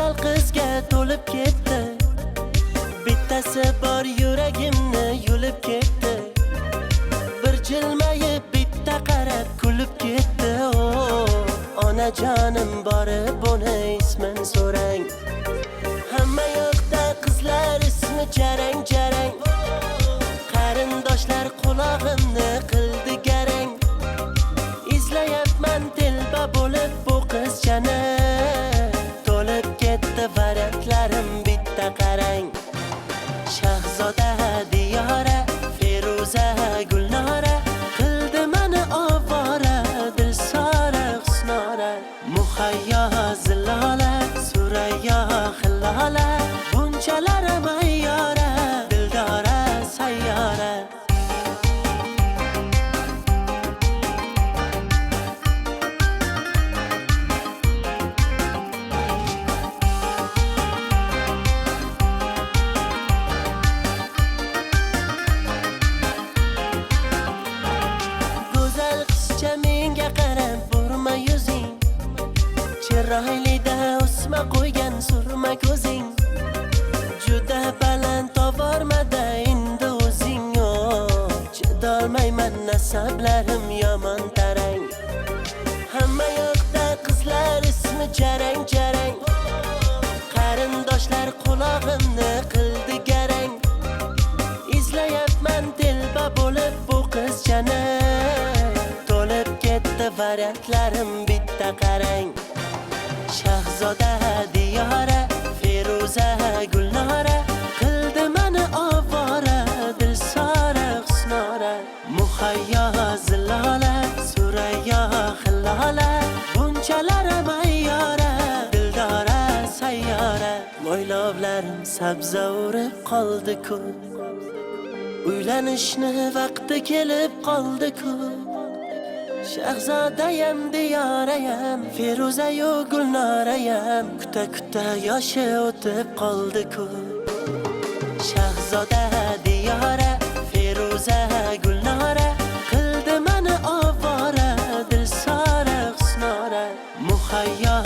go'zal qizga to'lib ketdi. Bittasi bor yuragimni yulib ketdi. Bir jilmayib bitta qarab kulib ketdi. Onajonim borib buni ismin so'rang. Hamma yoqda qizlar ismi jarang jarang. Qarindoshlar qulog'imni qildi garang. Izlayapman telba bo'lib bu qizchani. To'lib ketdi variantlarim bitta qarang. Shahzoda Diyora, Feruza Gulnora, qildi meni ovora, Dilsora Husnora. Muhayyo Zilola, Surayyo Hillola, bunchalar mayyora, Dildora sayyora. Menga qarab burma yuzing, chiroylida o'sma qo'ygan surma ko'zing. Juda baland tovormada endi o'zing. Chidolmayman nasablarim yomon tarang. Hamma yoqda qizlar ismi jarang jarang. Qarindoshlar qulog'imni qildi garang. Izlayapman telba bo'lib bu qizchani. Variantlarim bitta qarang. Shahzoda Diyora, Feruza Gulnora, qildi meni ovora, Dilsora Husnora. Muhayyo Zilola, Surayyo Hillola, bunchalar mayyora, Dildora sayyora. Mo'ylovlarim sabza urib qoldi-ku, uylanishni vaqti kelib qoldi-ku. Shahzodayam Diyorayam, Feruzayu Gulnorayam, kuta kuta yoshi o'tib qoldi-ku. Shahzoda Diyora, Feruza Gulnora, qildi meni ovora, Dilsora Husnora. Muhayyo